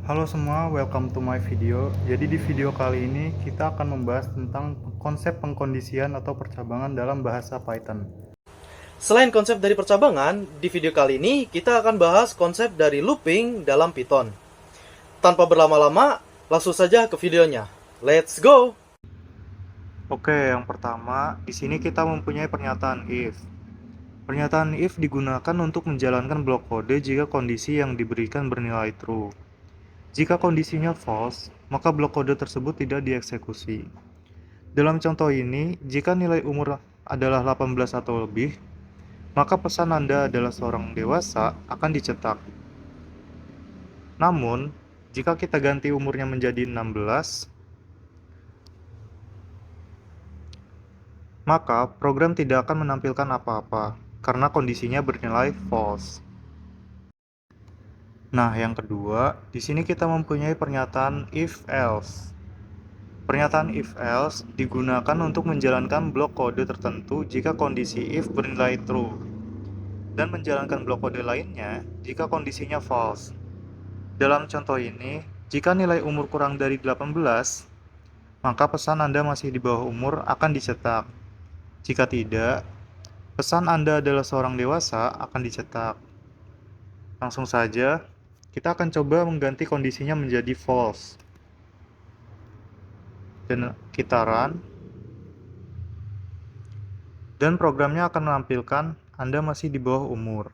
Halo semua, welcome to my video. Jadi di video kali ini kita akan membahas tentang konsep pengkondisian atau percabangan dalam bahasa Python. Selain konsep dari percabangan, di video kali ini kita akan bahas konsep dari looping dalam Python. Tanpa berlama-lama, langsung saja ke videonya. Let's go! Oke, yang pertama, di sini kita mempunyai pernyataan if. Pernyataan if digunakan untuk menjalankan blok kode jika kondisi yang diberikan bernilai true. Jika kondisinya false, maka blok kode tersebut tidak dieksekusi. Dalam contoh ini, jika nilai umur adalah 18 atau lebih, maka pesan Anda adalah seorang dewasa akan dicetak. Namun, jika kita ganti umurnya menjadi 16, maka program tidak akan menampilkan apa-apa karena kondisinya bernilai false. Nah, yang kedua, di sini kita mempunyai pernyataan if else. Pernyataan if else digunakan untuk menjalankan blok kode tertentu jika kondisi if bernilai true dan menjalankan blok kode lainnya jika kondisinya false. Dalam contoh ini, jika nilai umur kurang dari 18, maka pesan Anda masih di bawah umur akan dicetak. Jika tidak, pesan Anda adalah seorang dewasa akan dicetak. Langsung saja, kita akan coba mengganti kondisinya menjadi false. Dan kita run, dan programnya akan menampilkan Anda masih di bawah umur,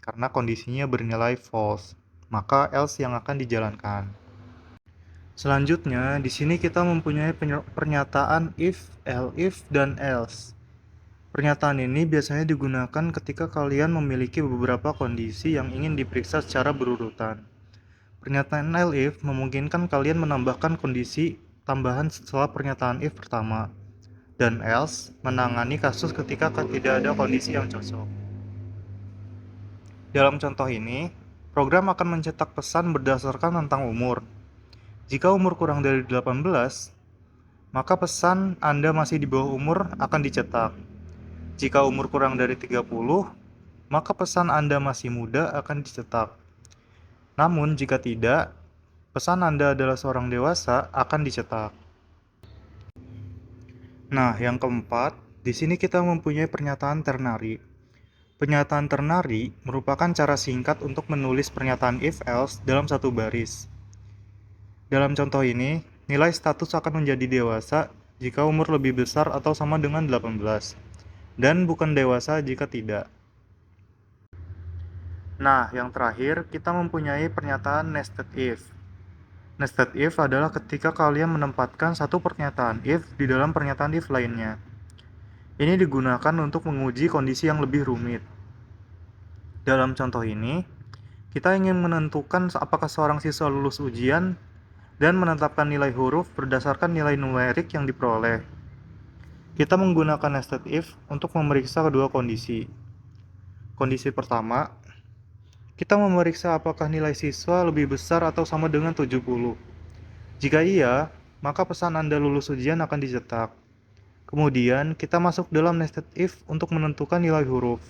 karena kondisinya bernilai false, maka else yang akan dijalankan. Selanjutnya, di sini kita mempunyai pernyataan if, elif, dan else. Pernyataan ini biasanya digunakan ketika kalian memiliki beberapa kondisi yang ingin diperiksa secara berurutan. Pernyataan elif memungkinkan kalian menambahkan kondisi tambahan setelah pernyataan if pertama, dan else menangani kasus ketika tidak ada kondisi yang cocok. Dalam contoh ini, program akan mencetak pesan berdasarkan tentang umur. Jika umur kurang dari 18, maka pesan Anda masih di bawah umur akan dicetak. Jika umur kurang dari 30, maka pesan Anda masih muda akan dicetak. Namun jika tidak, pesan Anda adalah seorang dewasa akan dicetak. Nah, yang keempat, di sini kita mempunyai pernyataan ternary. Pernyataan ternary merupakan cara singkat untuk menulis pernyataan if-else dalam satu baris. Dalam contoh ini, nilai status akan menjadi dewasa jika umur lebih besar atau sama dengan 18, dan bukan dewasa jika tidak. Nah, yang terakhir, kita mempunyai pernyataan nested if. Nested if adalah ketika kalian menempatkan satu pernyataan if di dalam pernyataan if lainnya. Ini digunakan untuk menguji kondisi yang lebih rumit. Dalam contoh ini, kita ingin menentukan apakah seorang siswa lulus ujian dan menetapkan nilai huruf berdasarkan nilai numerik yang diperoleh. Kita menggunakan nested if untuk memeriksa kedua kondisi. Kondisi pertama, kita memeriksa apakah nilai siswa lebih besar atau sama dengan 70. Jika iya, maka pesan Anda lulus ujian akan dicetak. Kemudian, kita masuk dalam nested if untuk menentukan nilai huruf.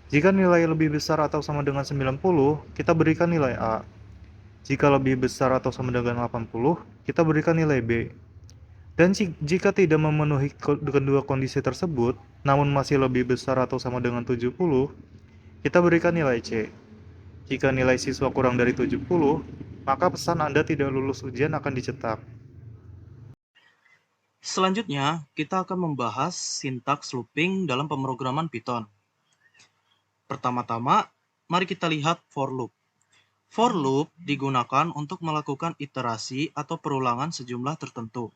Jika nilai lebih besar atau sama dengan 90, kita berikan nilai A. Jika lebih besar atau sama dengan 80, kita berikan nilai B. Dan jika tidak memenuhi kedua kondisi tersebut, namun masih lebih besar atau sama dengan 70, kita berikan nilai C. Jika nilai siswa kurang dari 70, maka pesan Anda tidak lulus ujian akan dicetak. Selanjutnya, kita akan membahas sintaks looping dalam pemrograman Python. Pertama-tama, mari kita lihat for loop. For loop digunakan untuk melakukan iterasi atau perulangan sejumlah tertentu.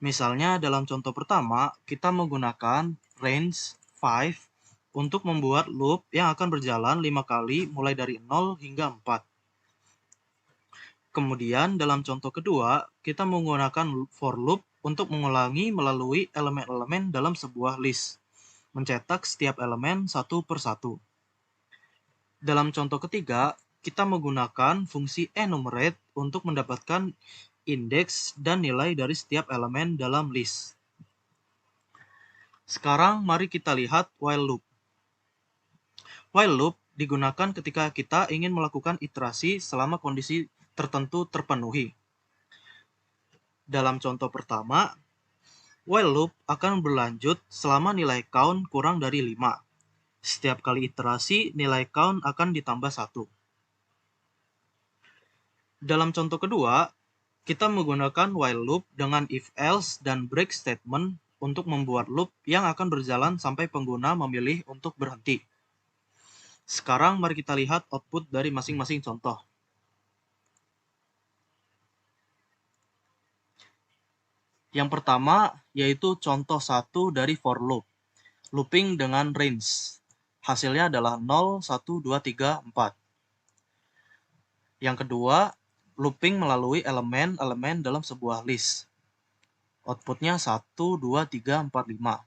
Misalnya dalam contoh pertama, kita menggunakan range 5 untuk membuat loop yang akan berjalan 5 kali mulai dari 0 hingga 4. Kemudian dalam contoh kedua, kita menggunakan for loop untuk mengulangi melalui elemen-elemen dalam sebuah list, mencetak setiap elemen satu per satu. Dalam contoh ketiga, kita menggunakan fungsi enumerate untuk mendapatkan indeks dan nilai dari setiap elemen dalam list. Sekarang mari kita lihat while loop. While loop digunakan ketika kita ingin melakukan iterasi selama kondisi tertentu terpenuhi. Dalam contoh pertama, while loop akan berlanjut selama nilai count kurang dari 5. Setiap kali iterasi, nilai count akan ditambah 1. Dalam contoh kedua, kita menggunakan while loop dengan if else dan break statement untuk membuat loop yang akan berjalan sampai pengguna memilih untuk berhenti. Sekarang mari kita lihat output dari masing-masing contoh. Yang pertama yaitu contoh 1 dari for loop, looping dengan range. Hasilnya adalah 0, 1, 2, 3, 4. Yang kedua, looping melalui elemen-elemen dalam sebuah list. Outputnya 1, 2, 3, 4, 5.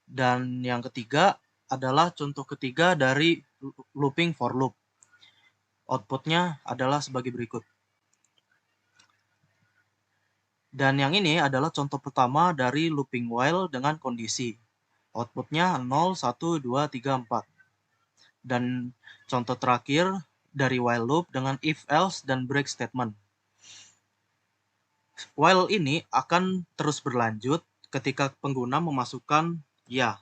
Dan yang ketiga adalah contoh ketiga dari looping for loop. Outputnya adalah sebagai berikut. Dan yang ini adalah contoh pertama dari looping while dengan kondisi. Outputnya 0, 1, 2, 3, 4. Dan contoh terakhir dari while loop dengan if else dan break statement. While ini akan terus berlanjut ketika pengguna memasukkan ya.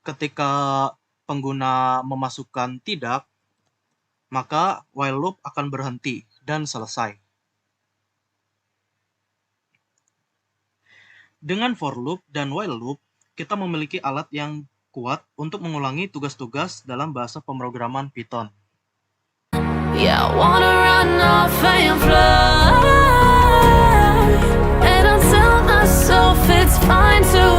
Ketika pengguna memasukkan tidak, maka while loop akan berhenti dan selesai. Dengan for loop dan while loop, kita memiliki alat yang kuat untuk mengulangi tugas-tugas dalam bahasa pemrograman Python. Yeah, I wanna run off and fly, and I'll tell myself it's fine to